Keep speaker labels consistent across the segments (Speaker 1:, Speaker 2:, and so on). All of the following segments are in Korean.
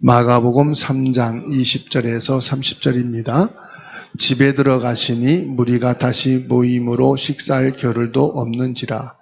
Speaker 1: 마가복음 3장 20절에서 30절입니다. 집에 들어가시니 무리가 다시 모임으로 식사할 겨를도 없는지라.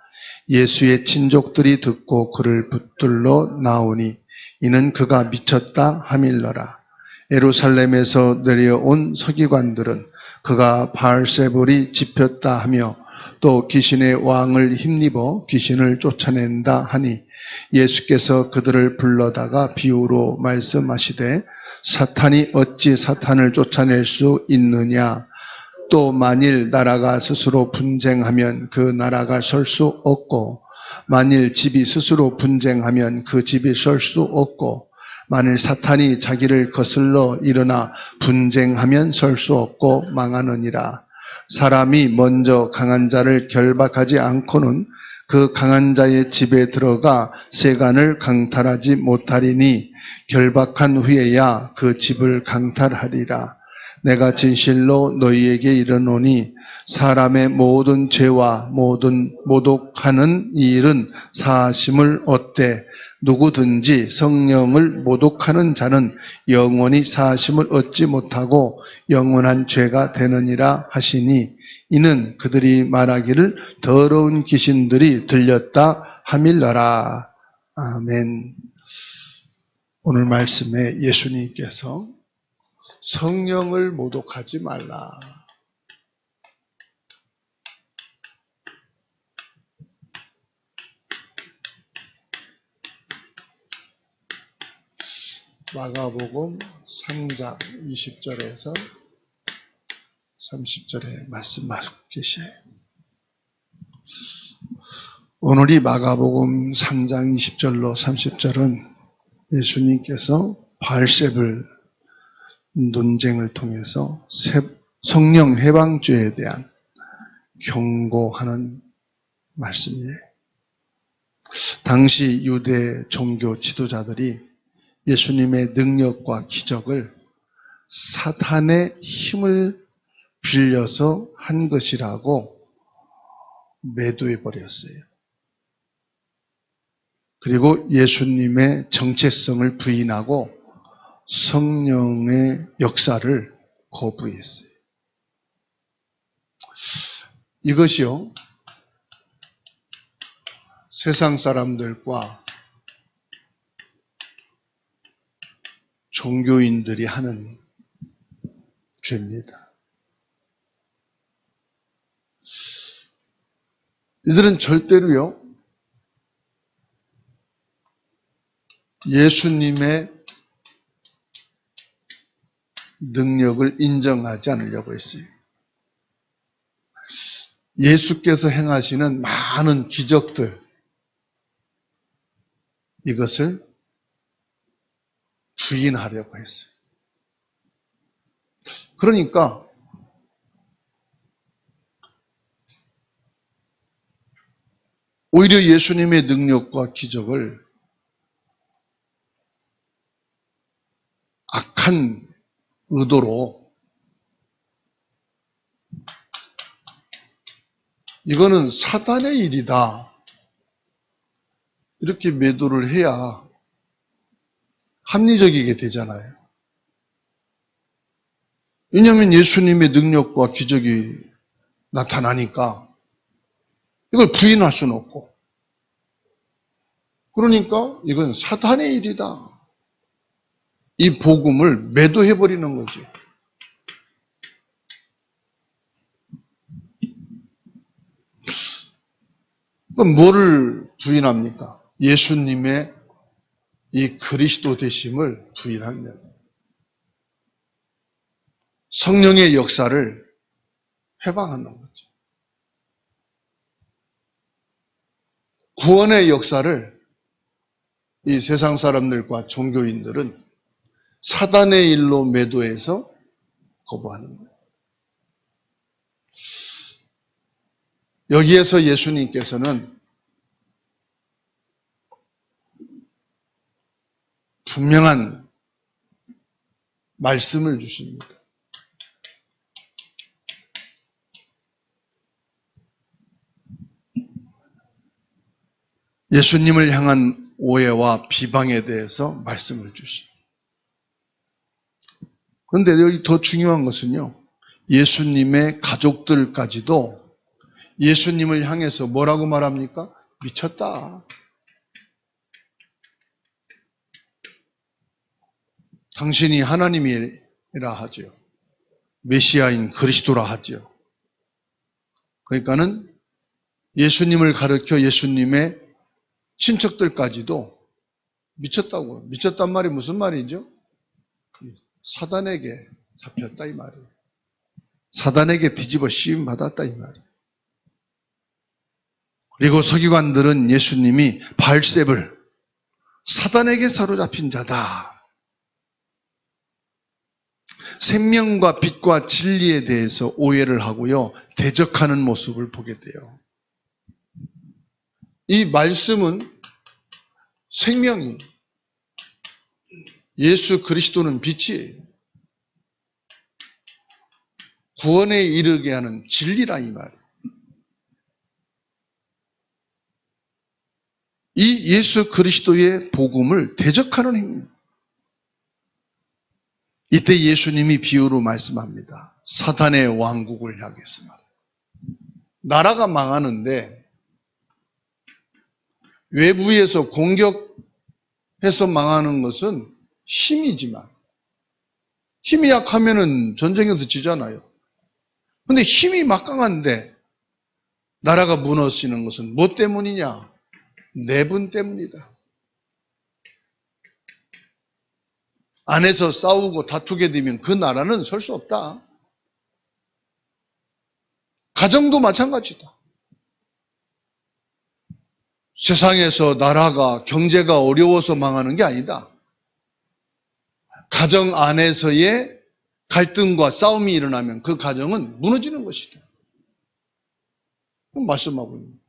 Speaker 1: 예수의 친족들이 듣고 그를 붙들러 나오니 이는 그가 미쳤다 하밀러라. 예루살렘에서 내려온 서기관들은 그가 바알세불이 집혔다 하며 또 귀신의 왕을 힘입어 귀신을 쫓아낸다 하니 예수께서 그들을 불러다가 비유로 말씀하시되 사탄이 어찌 사탄을 쫓아낼 수 있느냐. 또 만일 나라가 스스로 분쟁하면 그 나라가 설 수 없고 만일 집이 스스로 분쟁하면 그 집이 설 수 없고 만일 사탄이 자기를 거슬러 일어나 분쟁하면 설 수 없고 망하느니라. 사람이 먼저 강한 자를 결박하지 않고는 그 강한 자의 집에 들어가 세간을 강탈하지 못하리니 결박한 후에야 그 집을 강탈하리라. 내가 진실로 너희에게 이르노니 사람의 모든 죄와 모든 모독하는 이 일은 사하심을 얻되 누구든지 성령을 모독하는 자는 영원히 사하심을 얻지 못하고 영원한 죄가 되느니라 하시니 이는 그들이 말하기를 더러운 귀신들이 들렸다 하밀러라. 아멘. 오늘 말씀에 예수님께서 성령을 모독하지 말라. 마가복음 3장 20절에서 30절에 말씀하고 계셔요. 오늘이 마가복음 3장 20절로 30절은 예수님께서 바알세불 논쟁을 통해서 성령 해방죄에 대한 경고하는 말씀이에요. 당시 유대 종교 지도자들이 예수님의 능력과 기적을 사탄의 힘을 빌려서 한 것이라고 매도해 버렸어요. 그리고 예수님의 정체성을 부인하고 성령의 역사를 거부했어요. 이것이요, 세상 사람들과 종교인들이 하는 죄입니다. 이들은 절대로요, 예수님의 능력을 인정하지 않으려고 했어요. 예수께서 행하시는 많은 기적들, 이것을 부인하려고 했어요. 그러니까 오히려 예수님의 능력과 기적을 악한 의도로 이거는 사단의 일이다, 이렇게 매도를 해야 합리적이게 되잖아요. 왜냐하면 예수님의 능력과 기적이 나타나니까 이걸 부인할 수는 없고, 그러니까 이건 사탄의 일이다, 이 복음을 매도해버리는 거죠. 그럼 뭐를 부인합니까? 예수님의 이 그리스도 되심을 부인하면 성령의 역사를 해방하는 거죠. 구원의 역사를 이 세상 사람들과 종교인들은 사단의 일로 매도해서 거부하는 거예요. 여기에서 예수님께서는 분명한 말씀을 주십니다. 예수님을 향한 오해와 비방에 대해서 말씀을 주십니다. 그런데 여기 더 중요한 것은요, 예수님의 가족들까지도 예수님을 향해서 뭐라고 말합니까? 미쳤다. 당신이 하나님이라 하죠. 메시아인 그리스도라 하죠. 그러니까는 예수님을 가르쳐 예수님의 친척들까지도 미쳤다고. 미쳤단 말이 무슨 말이죠? 사단에게 잡혔다 이 말이에요. 사단에게 뒤집어 씌움 받았다 이 말이에요. 그리고 서기관들은 예수님이 바알세불, 사단에게 사로잡힌 자다. 생명과 빛과 진리에 대해서 오해를 하고요, 대적하는 모습을 보게 돼요. 이 말씀은 생명이, 예수 그리스도는 빛이 구원에 이르게 하는 진리라 이 말이에요. 이 예수 그리스도의 복음을 대적하는 행위. 이때 예수님이 비유로 말씀합니다. 사탄의 왕국을 향해서 말합니다. 나라가 망하는데 외부에서 공격해서 망하는 것은 힘이지만, 힘이 약하면은 전쟁에서 지잖아요. 근데 힘이 막강한데 나라가 무너지는 것은 뭐 때문이냐? 내분 때문이다. 안에서 싸우고 다투게 되면 그 나라는 설 수 없다. 가정도 마찬가지다. 세상에서 나라가, 경제가 어려워서 망하는 게 아니다. 가정 안에서의 갈등과 싸움이 일어나면 그 가정은 무너지는 것이다. 말씀하고 있는 거예요.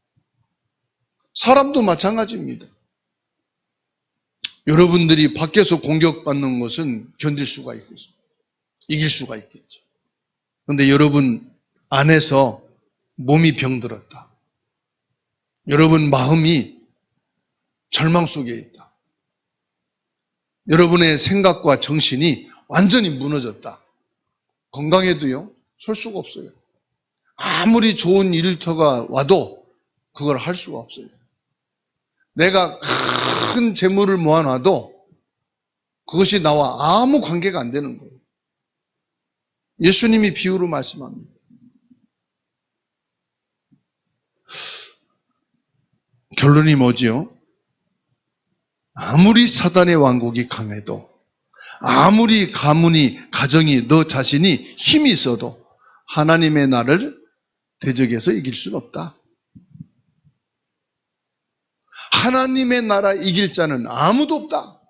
Speaker 1: 사람도 마찬가지입니다. 여러분들이 밖에서 공격받는 것은 견딜 수가 있겠죠. 이길 수가 있겠죠. 그런데 여러분 안에서 몸이 병들었다. 여러분 마음이 절망 속에 있다. 여러분의 생각과 정신이 완전히 무너졌다. 건강에도요, 설 수가 없어요. 아무리 좋은 일터가 와도 그걸 할 수가 없어요. 내가 큰 재물을 모아놔도 그것이 나와 아무 관계가 안 되는 거예요. 예수님이 비유로 말씀합니다. 결론이 뭐지요? 아무리 사단의 왕국이 강해도, 아무리 가문이, 가정이, 너 자신이 힘이 있어도 하나님의 나라를 대적해서 이길 수는 없다. 하나님의 나라 이길 자는 아무도 없다.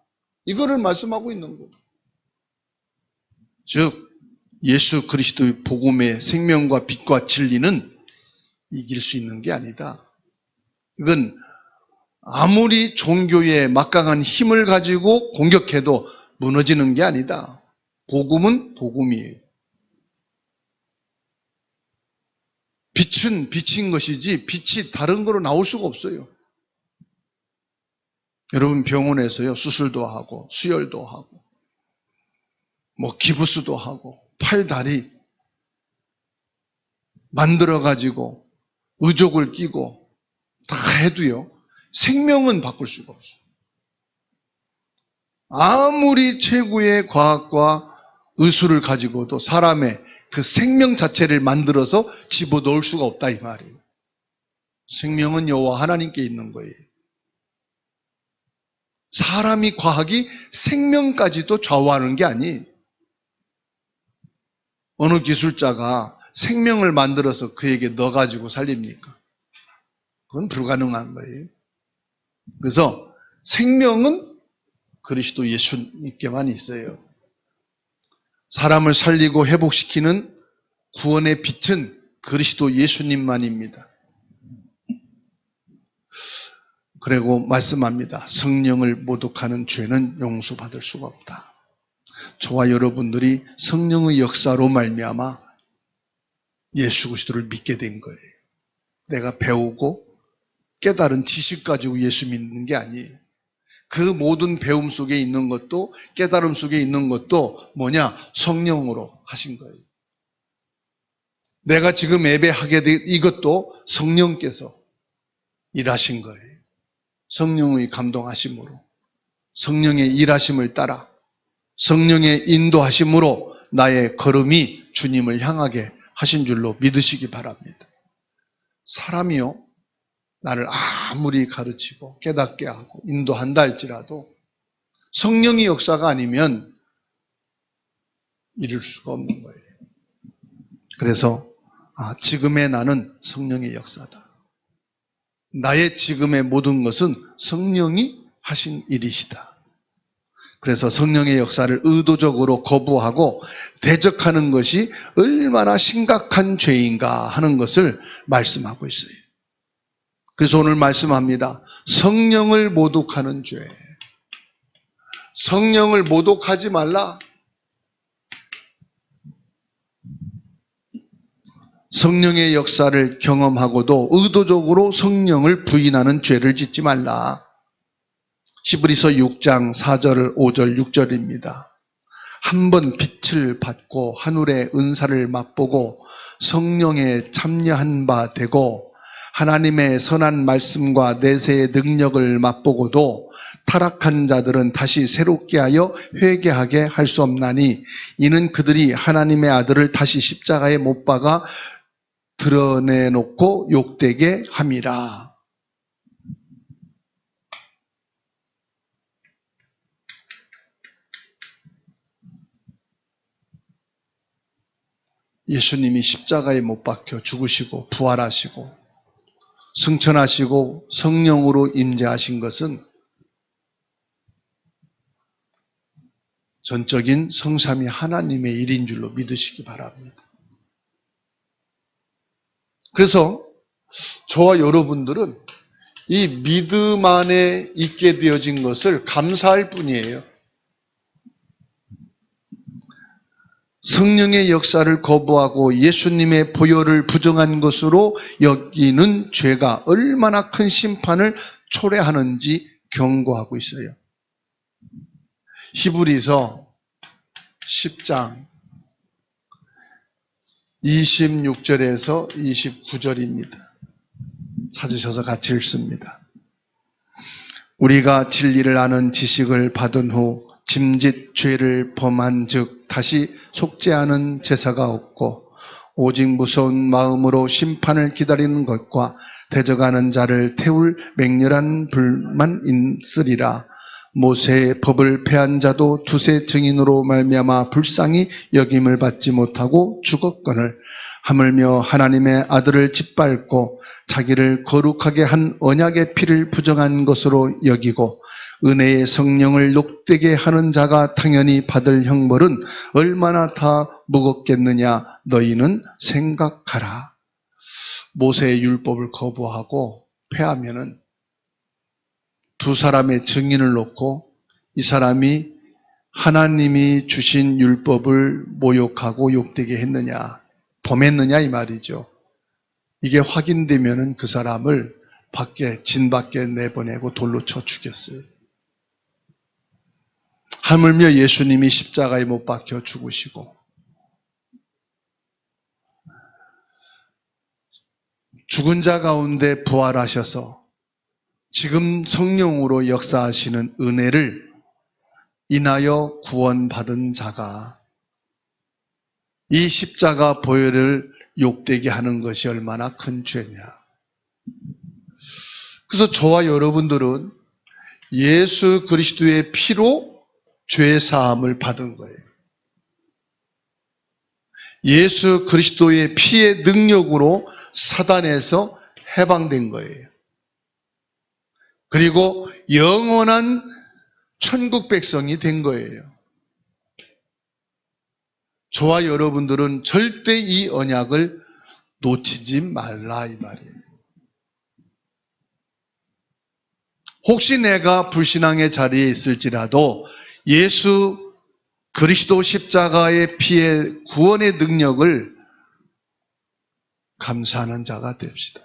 Speaker 1: 이거를 말씀하고 있는 거예요. 즉 예수 그리스도의 복음의 생명과 빛과 진리는 이길 수 있는 게 아니다. 이건 아무리 종교의 막강한 힘을 가지고 공격해도 무너지는 게 아니다. 복음은 복음이에요. 빛은 빛인 것이지 빛이 다른 거로 나올 수가 없어요. 여러분 병원에서요, 수술도 하고 수혈도 하고 뭐 기부스도 하고 팔, 다리 만들어 가지고 의족을 끼고 다 해도요, 생명은 바꿀 수가 없어요. 아무리 최고의 과학과 의술을 가지고도 사람의 그 생명 자체를 만들어서 집어넣을 수가 없다 이 말이에요. 생명은 여호와 하나님께 있는 거예요. 사람이, 과학이 생명까지도 좌우하는 게 아니에요. 어느 기술자가 생명을 만들어서 그에게 넣어가지고 살립니까? 그건 불가능한 거예요. 그래서 생명은 그리스도 예수님께만 있어요. 사람을 살리고 회복시키는 구원의 빛은 그리스도 예수님만입니다. 그리고 말씀합니다. 성령을 모독하는 죄는 용서받을 수가 없다. 저와 여러분들이 성령의 역사로 말미암아 예수 그리스도를 믿게 된 거예요. 내가 배우고 깨달은 지식 가지고 예수 믿는 게 아니에요. 그 모든 배움 속에 있는 것도, 깨달음 속에 있는 것도 뭐냐? 성령으로 하신 거예요. 내가 지금 예배하게 된 이것도 성령께서 일하신 거예요. 성령의 감동하심으로, 성령의 일하심을 따라, 성령의 인도하심으로 나의 걸음이 주님을 향하게 하신 줄로 믿으시기 바랍니다. 사람이요, 나를 아무리 가르치고 깨닫게 하고 인도한다 할지라도 성령의 역사가 아니면 이룰 수가 없는 거예요. 그래서 지금의 나는 성령의 역사다. 나의 지금의 모든 것은 성령이 하신 일이시다. 그래서 성령의 역사를 의도적으로 거부하고 대적하는 것이 얼마나 심각한 죄인가 하는 것을 말씀하고 있어요. 그래서 오늘 말씀합니다. 성령을 모독하는 죄. 성령을 모독하지 말라. 성령의 역사를 경험하고도 의도적으로 성령을 부인하는 죄를 짓지 말라. 히브리서 6장 4절, 5절, 6절입니다. 한번 빛을 받고 하늘의 은사를 맛보고 성령에 참여한 바 되고 하나님의 선한 말씀과 내세의 능력을 맛보고도 타락한 자들은 다시 새롭게 하여 회개하게 할 수 없나니 이는 그들이 하나님의 아들을 다시 십자가에 못 박아 드러내놓고 욕되게 함이라. 예수님이 십자가에 못 박혀 죽으시고 부활하시고 승천하시고 성령으로 임재하신 것은 전적인 성삼위 하나님의 일인 줄로 믿으시기 바랍니다. 그래서 저와 여러분들은 이 믿음 안에 있게 되어진 것을 감사할 뿐이에요. 성령의 역사를 거부하고 예수님의 보혈을 부정한 것으로 여기는 죄가 얼마나 큰 심판을 초래하는지 경고하고 있어요. 히브리서 10장 26절에서 29절입니다. 찾으셔서 같이 읽습니다. 우리가 진리를 아는 지식을 받은 후 짐짓 죄를 범한 즉 다시 속죄하는 제사가 없고 오직 무서운 마음으로 심판을 기다리는 것과 대적하는 자를 태울 맹렬한 불만 있으리라. 모세의 법을 폐한 자도 두세 증인으로 말미암아 불쌍히 여김을 받지 못하고 죽었거늘 하물며 하나님의 아들을 짓밟고 자기를 거룩하게 한 언약의 피를 부정한 것으로 여기고 은혜의 성령을 욕되게 하는 자가 당연히 받을 형벌은 얼마나 다 무겁겠느냐 너희는 생각하라. 모세의 율법을 거부하고 폐하면은 두 사람의 증인을 놓고 이 사람이 하나님이 주신 율법을 모욕하고 욕되게 했느냐, 범했느냐 이 말이죠. 이게 확인되면은 그 사람을 진 밖에 내보내고 돌로 쳐 죽였어요. 하물며 예수님이 십자가에 못 박혀 죽으시고 죽은 자 가운데 부활하셔서 지금 성령으로 역사하시는 은혜를 인하여 구원받은 자가 이 십자가 보혈을 욕되게 하는 것이 얼마나 큰 죄냐. 그래서 저와 여러분들은 예수 그리스도의 피로 죄 사함을 받은 거예요. 예수 그리스도의 피의 능력으로 사단에서 해방된 거예요. 그리고 영원한 천국 백성이 된 거예요. 저와 여러분들은 절대 이 언약을 놓치지 말라 이 말이에요. 혹시 내가 불신앙의 자리에 있을지라도 예수 그리스도 십자가의 피의 구원의 능력을 감사하는 자가 됩시다.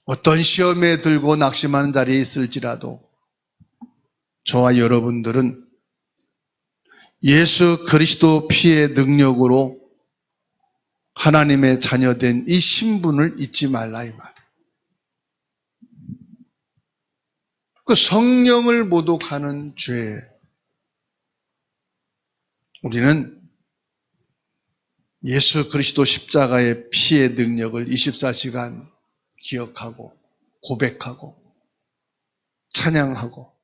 Speaker 1: 어떤 시험에 들고 낙심하는 자리에 있을지라도 저와 여러분들은 예수 그리스도 피의 능력으로 하나님의 자녀된 이 신분을 잊지 말라 이 말이에요. 그 성령을 모독하는 죄, 우리는 예수 그리스도 십자가의 피의 능력을 24시간 기억하고 고백하고 찬양하고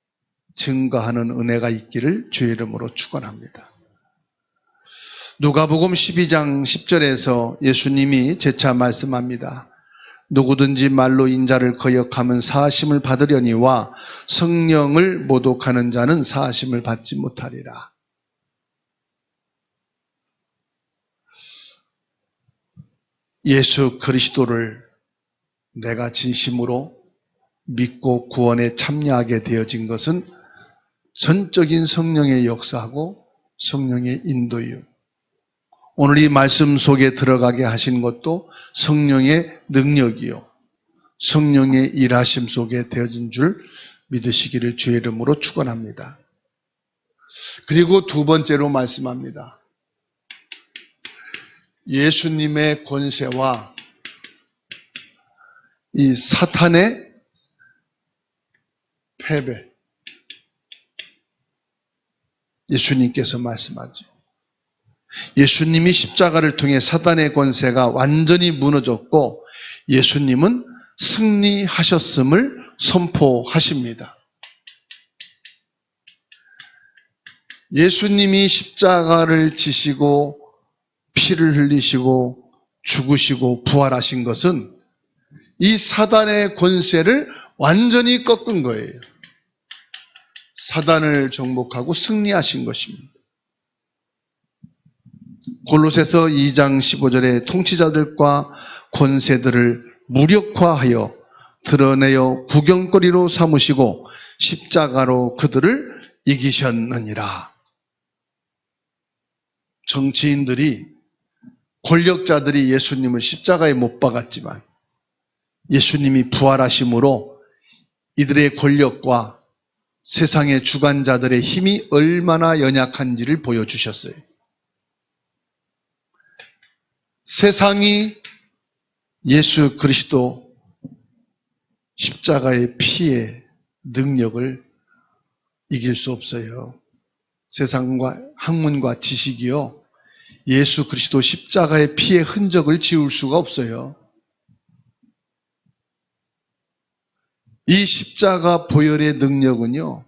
Speaker 1: 증거하는 은혜가 있기를 주의 이름으로 축원합니다. 누가복음 12장 10절에서 예수님이 재차 말씀합니다. 누구든지 말로 인자를 거역하면 사하심을 받으려니와 성령을 모독하는 자는 사하심을 받지 못하리라. 예수 그리스도를 내가 진심으로 믿고 구원에 참여하게 되어진 것은 전적인 성령의 역사하고 성령의 인도요. 오늘 이 말씀 속에 들어가게 하신 것도 성령의 능력이요. 성령의 일하심 속에 되어진 줄 믿으시기를 주의 이름으로 축원합니다. 그리고 두 번째로 말씀합니다. 예수님의 권세와 이 사탄의 패배. 예수님께서 말씀하죠. 예수님이 십자가를 통해 사탄의 권세가 완전히 무너졌고 예수님은 승리하셨음을 선포하십니다. 예수님이 십자가를 지시고 피를 흘리시고 죽으시고 부활하신 것은 이 사단의 권세를 완전히 꺾은 거예요. 사단을 정복하고 승리하신 것입니다. 골로새서 2장 15절에 통치자들과 권세들을 무력화하여 드러내어 구경거리로 삼으시고 십자가로 그들을 이기셨느니라. 정치인들이 권력자들이 예수님을 십자가에 못 박았지만 예수님이 부활하심으로 이들의 권력과 세상의 주관자들의 힘이 얼마나 연약한지를 보여주셨어요. 세상이 예수 그리스도 십자가의 피의 능력을 이길 수 없어요. 세상과 학문과 지식이요. 예수 그리스도 십자가의 피의 흔적을 지울 수가 없어요. 이 십자가 보혈의 능력은요,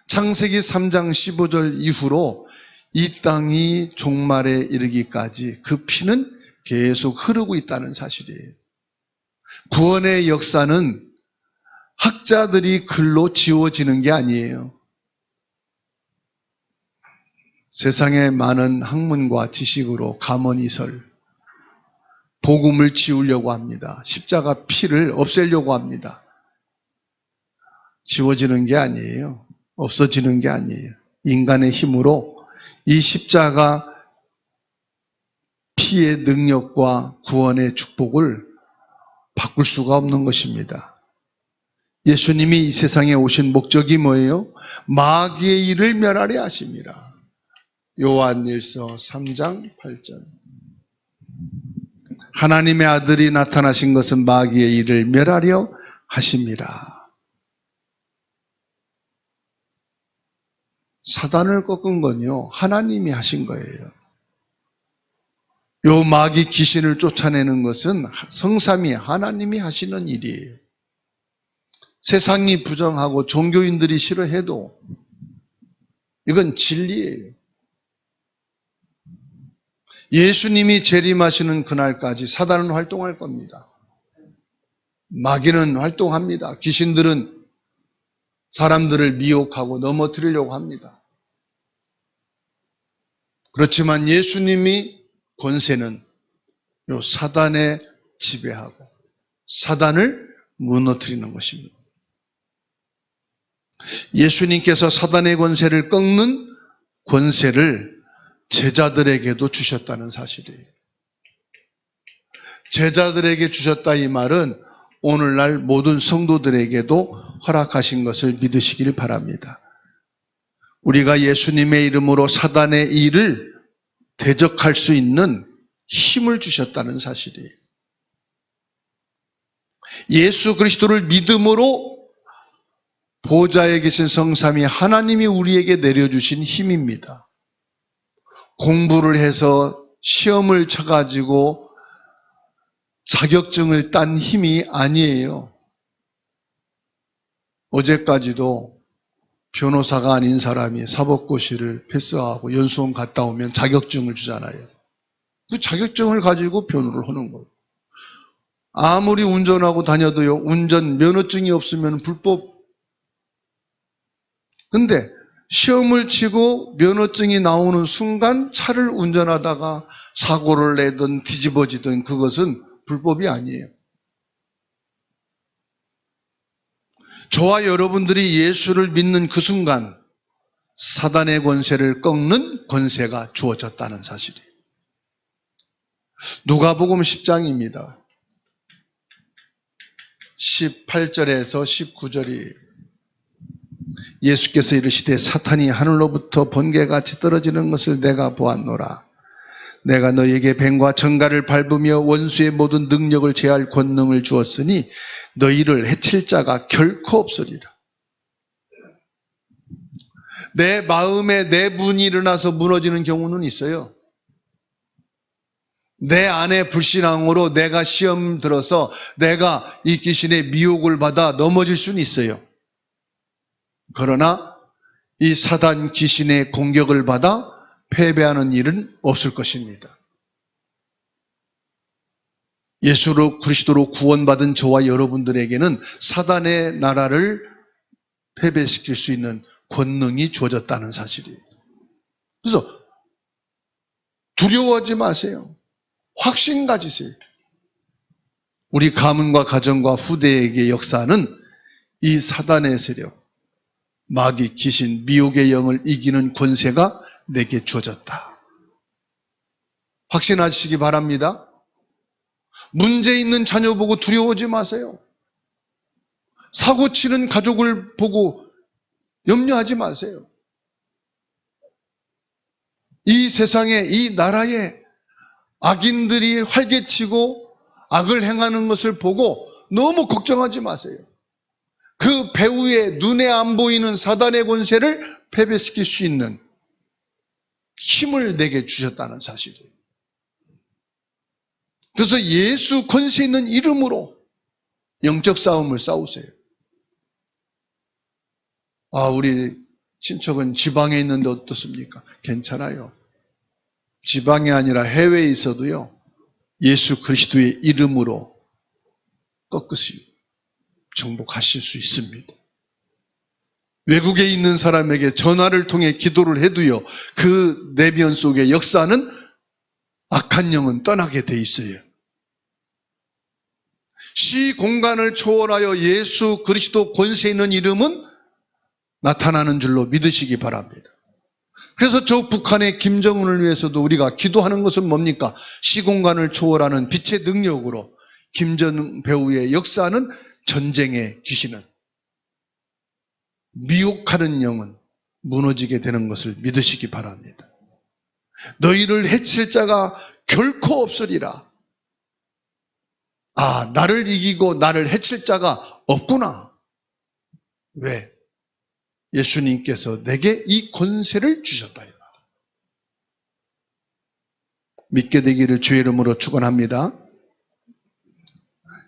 Speaker 1: 창세기 3장 15절 이후로 이 땅이 종말에 이르기까지 그 피는 계속 흐르고 있다는 사실이에요. 구원의 역사는 학자들이 글로 지워지는 게 아니에요. 세상의 많은 학문과 지식으로 가머니설, 복음을 지우려고 합니다. 십자가 피를 없애려고 합니다. 지워지는 게 아니에요. 없어지는 게 아니에요. 인간의 힘으로 이 십자가 피의 능력과 구원의 축복을 바꿀 수가 없는 것입니다. 예수님이 이 세상에 오신 목적이 뭐예요? 마귀의 일을 멸하려 하심이라. 요한일서 3장 8절. 하나님의 아들이 나타나신 것은 마귀의 일을 멸하려 하심이라. 사단을 꺾은 건요, 하나님이 하신 거예요. 요 마귀 귀신을 쫓아내는 것은 성삼위 하나님이 하시는 일이에요. 세상이 부정하고 종교인들이 싫어해도 이건 진리예요. 예수님이 재림하시는 그날까지 사단은 활동할 겁니다. 마귀는 활동합니다. 귀신들은 사람들을 미혹하고 넘어뜨리려고 합니다. 그렇지만 예수님이 권세는 요 사단에 지배하고 사단을 무너뜨리는 것입니다. 예수님께서 사단의 권세를 꺾는 권세를 제자들에게도 주셨다는 사실이에요. 제자들에게 주셨다 이 말은 오늘날 모든 성도들에게도 허락하신 것을 믿으시길 바랍니다. 우리가 예수님의 이름으로 사단의 일을 대적할 수 있는 힘을 주셨다는 사실이에요. 예수 그리스도를 믿음으로 보좌에 계신 성삼위 하나님이 우리에게 내려주신 힘입니다. 공부를 해서 시험을 쳐가지고 자격증을 딴 힘이 아니에요. 어제까지도 변호사가 아닌 사람이 사법고시를 패스하고 연수원 갔다 오면 자격증을 주잖아요. 그 자격증을 가지고 변호를 하는 거예요. 아무리 운전하고 다녀도요, 운전 면허증이 없으면 불법. 근데 시험을 치고 면허증이 나오는 순간 차를 운전하다가 사고를 내든 뒤집어지든 그것은 불법이 아니에요. 저와 여러분들이 예수를 믿는 그 순간 사단의 권세를 꺾는 권세가 주어졌다는 사실이에요. 누가복음 10장입니다. 18절에서 19절이 예수께서 이르시되 사탄이 하늘로부터 번개같이 떨어지는 것을 내가 보았노라. 내가 너희에게 뱀과 정갈을 밟으며 원수의 모든 능력을 제할 권능을 주었으니 너희를 해칠 자가 결코 없으리라. 내 마음에 내분이 일어나서 무너지는 경우는 있어요. 내 안에 불신앙으로 내가 시험 들어서 내가 이 귀신의 미혹을 받아 넘어질 수는 있어요. 그러나 이 사단 귀신의 공격을 받아 패배하는 일은 없을 것입니다. 예수 그리스도로 구원받은 저와 여러분들에게는 사단의 나라를 패배시킬 수 있는 권능이 주어졌다는 사실이에요. 그래서 두려워하지 마세요. 확신 가지세요. 우리 가문과 가정과 후대에게 역사하는 이 사단의 세력, 마귀, 귀신, 미혹의 영을 이기는 권세가 내게 주어졌다. 확신하시기 바랍니다. 문제 있는 자녀 보고 두려워하지 마세요. 사고 치는 가족을 보고 염려하지 마세요. 이 세상에, 이 나라에 악인들이 활개치고 악을 행하는 것을 보고 너무 걱정하지 마세요. 그 배후에 눈에 안 보이는 사단의 권세를 패배시킬 수 있는 힘을 내게 주셨다는 사실이에요. 그래서 예수 권세 있는 이름으로 영적 싸움을 싸우세요. 우리 친척은 지방에 있는데 어떻습니까? 괜찮아요. 지방이 아니라 해외에 있어도요, 예수 그리스도의 이름으로 꺾으시 정복하실 수 있습니다. 외국에 있는 사람에게 전화를 통해 기도를 해도요, 그 내면 속의 역사는 악한 영은 떠나게 돼 있어요. 시 공간을 초월하여 예수 그리스도 권세 있는 이름은 나타나는 줄로 믿으시기 바랍니다. 그래서 저 북한의 김정은을 위해서도 우리가 기도하는 것은 뭡니까? 시공간을 초월하는 빛의 능력으로 김정은 배후의 역사는 전쟁의 귀신은, 미혹하는 영은 무너지게 되는 것을 믿으시기 바랍니다. 너희를 해칠 자가 결코 없으리라. 나를 이기고 나를 해칠 자가 없구나. 왜? 예수님께서 내게 이 권세를 주셨다. 믿게 되기를 주의 이름으로 축원합니다.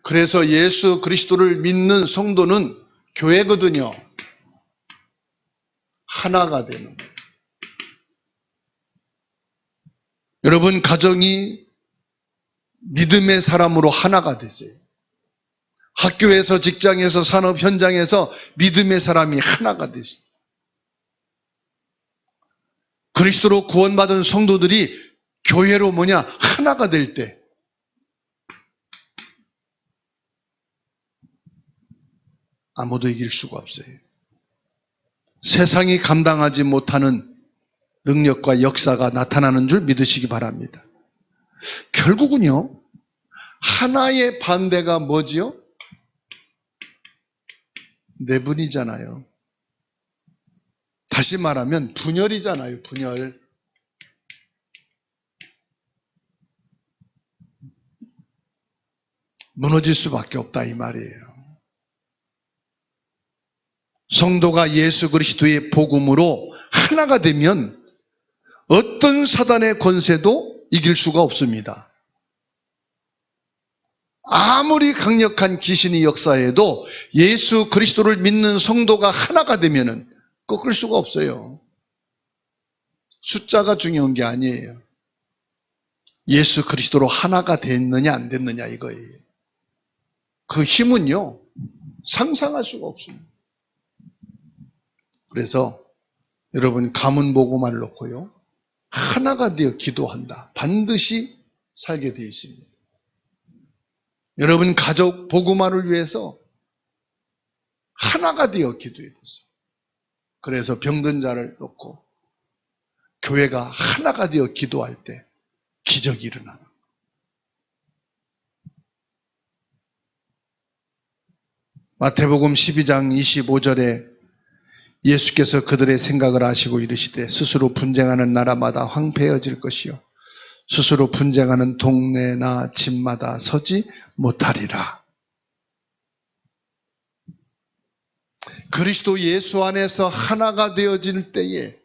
Speaker 1: 그래서 예수 그리스도를 믿는 성도는 교회거든요. 하나가 되는 거예요. 여러분 가정이 믿음의 사람으로 하나가 되세요. 학교에서, 직장에서, 산업 현장에서 믿음의 사람이 하나가 되세요. 그리스도로 구원받은 성도들이 교회로 하나가 될 때 아무도 이길 수가 없어요. 세상이 감당하지 못하는 능력과 역사가 나타나는 줄 믿으시기 바랍니다. 결국은요, 하나의 반대가 뭐지요? 내분이잖아요. 다시 말하면 분열이잖아요. 분열. 무너질 수밖에 없다 이 말이에요. 성도가 예수 그리스도의 복음으로 하나가 되면 어떤 사단의 권세도 이길 수가 없습니다. 아무리 강력한 귀신이 역사해도 예수 그리스도를 믿는 성도가 하나가 되면 꺾을 수가 없어요. 숫자가 중요한 게 아니에요. 예수 그리스도로 하나가 됐느냐 안 됐느냐 이거예요. 그 힘은요 상상할 수가 없습니다. 그래서 여러분 가문복음화를 놓고요 하나가 되어 기도한다. 반드시 살게 되어 있습니다. 여러분 가족 복음화를 위해서 하나가 되어 기도해 보세요. 그래서 병든 자를 놓고 교회가 하나가 되어 기도할 때 기적이 일어나는 거예요. 마태복음 12장 25절에 예수께서 그들의 생각을 아시고 이르시되 스스로 분쟁하는 나라마다 황폐해질 것이요 스스로 분쟁하는 동네나 집마다 서지 못하리라. 그리스도 예수 안에서 하나가 되어질 때에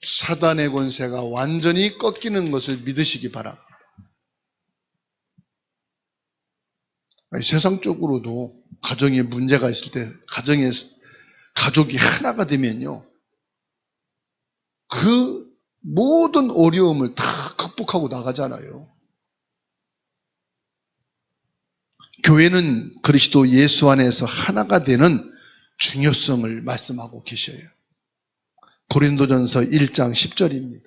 Speaker 1: 사단의 권세가 완전히 꺾이는 것을 믿으시기 바랍니다. 세상적으로도 가정에 문제가 있을 때 가족이 하나가 되면요 그 모든 어려움을 다 극복하고 나가잖아요. 교회는 그리스도 예수 안에서 하나가 되는 중요성을 말씀하고 계셔요. 고린도전서 1장 10절입니다.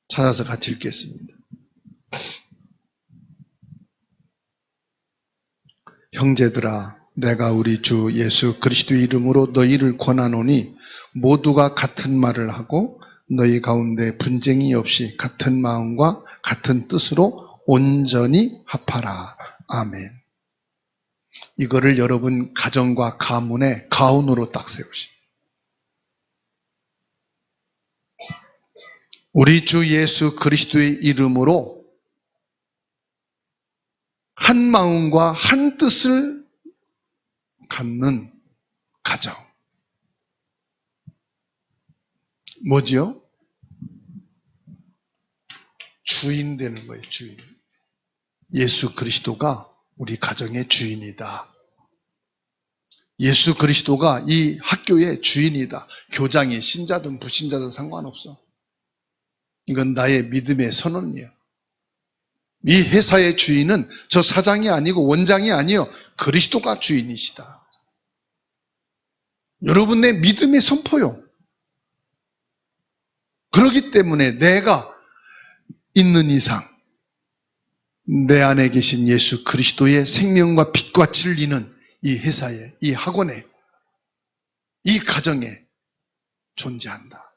Speaker 1: 찾아서 같이 읽겠습니다. 형제들아 내가 우리 주 예수 그리스도의 이름으로 너희를 권하노니 모두가 같은 말을 하고 너희 가운데 분쟁이 없이 같은 마음과 같은 뜻으로 온전히 합하라. 아멘. 이거를 여러분 가정과 가문의 가운으로 딱 세우십시오. 우리 주 예수 그리스도의 이름으로 한 마음과 한 뜻을 갖는 가정. 뭐지요? 주인 되는 거예요, 주인. 예수 그리스도가 우리 가정의 주인이다. 예수 그리스도가 이 학교의 주인이다. 교장이 신자든 불신자든 상관없어. 이건 나의 믿음의 선언이에요. 이 회사의 주인은 저 사장이 아니고 원장이 아니요 그리스도가 주인이시다. 여러분 내 믿음의 선포요. 그렇기 때문에 내가 있는 이상 내 안에 계신 예수 그리스도의 생명과 빛과 진리는 이 회사에, 이 학원에, 이 가정에 존재한다.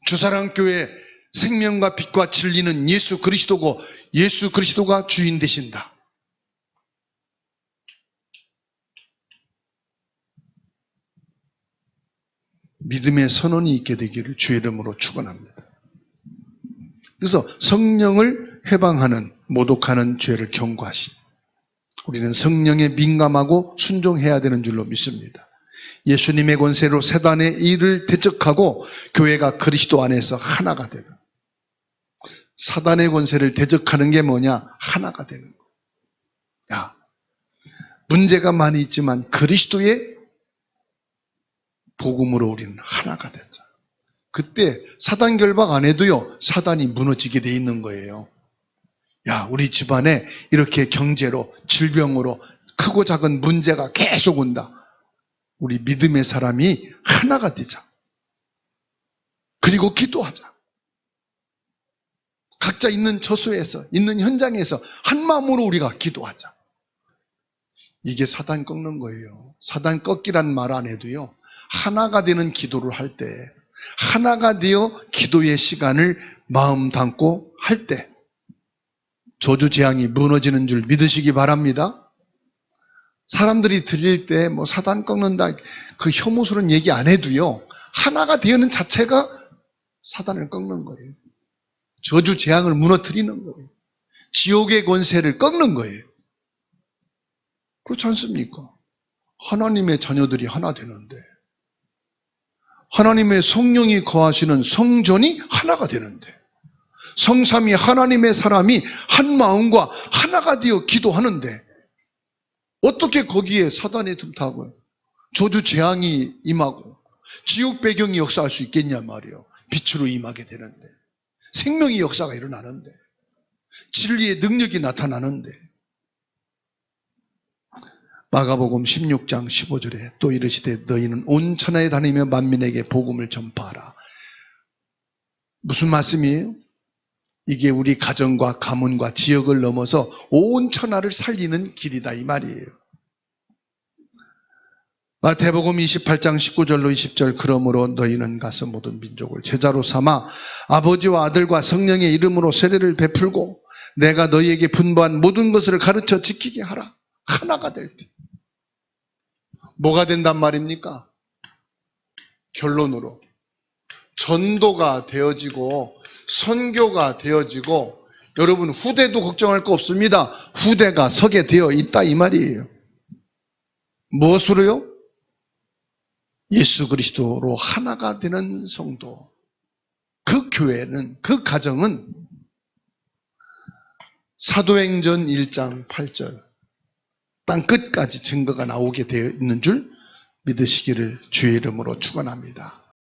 Speaker 1: 주사랑교회 생명과 빛과 진리는 예수 그리스도고 예수 그리스도가 주인 되신다. 믿음의 선언이 있게 되기를 주의 이름으로 축원합니다. 그래서 성령을 해방하는 모독하는 죄를 경고하신 우리는 성령에 민감하고 순종해야 되는 줄로 믿습니다. 예수님의 권세로 사단의 일을 대적하고 교회가 그리스도 안에서 하나가 되는 사단의 권세를 대적하는 게 뭐냐? 하나가 되는 거야. 야, 문제가 많이 있지만 그리스도의 복음으로 우리는 하나가 됐죠. 그때 사단 결박 안 해도요 사단이 무너지게 돼 있는 거예요. 야, 우리 집안에 이렇게 경제로 질병으로 크고 작은 문제가 계속 온다. 우리 믿음의 사람이 하나가 되자. 그리고 기도하자. 각자 있는 처소에서 있는 현장에서 한 마음으로 우리가 기도하자. 이게 사단 꺾는 거예요. 사단 꺾기란 말 안 해도요 하나가 되는 기도를 할 때 하나가 되어 기도의 시간을 마음 담고 할 때 저주재앙이 무너지는 줄 믿으시기 바랍니다. 사람들이 드릴 때 뭐 사단 꺾는다 그 혐오스러운 얘기 안 해도요, 하나가 되는 자체가 사단을 꺾는 거예요. 저주재앙을 무너뜨리는 거예요. 지옥의 권세를 꺾는 거예요. 그렇지 않습니까? 하나님의 자녀들이 하나 되는데, 하나님의 성령이 거하시는 성전이 하나가 되는데, 성삼위 하나님의 사람이 한 마음과 하나가 되어 기도하는데 어떻게 거기에 사단이 틈타고요, 저주 재앙이 임하고 지옥 배경이 역사할 수 있겠냐 말이에요. 빛으로 임하게 되는데, 생명의 역사가 일어나는데, 진리의 능력이 나타나는데. 마가복음 16장 15절에 또 이르시되 너희는 온 천하에 다니며 만민에게 복음을 전파하라. 무슨 말씀이에요? 이게 우리 가정과 가문과 지역을 넘어서 온 천하를 살리는 길이다 이 말이에요. 마태복음 28장 19절로 20절 그러므로 너희는 가서 모든 민족을 제자로 삼아 아버지와 아들과 성령의 이름으로 세례를 베풀고 내가 너희에게 분부한 모든 것을 가르쳐 지키게 하라. 하나가 될 때. 뭐가 된단 말입니까? 결론으로 전도가 되어지고 선교가 되어지고 여러분 후대도 걱정할 거 없습니다. 후대가 서게 되어 있다 이 말이에요. 무엇으로요? 예수 그리스도로 하나가 되는 성도. 그 교회는, 그 가정은 사도행전 1장 8절 땅 끝까지 증거가 나오게 되어 있는 줄 믿으시기를 주의 이름으로 축원합니다.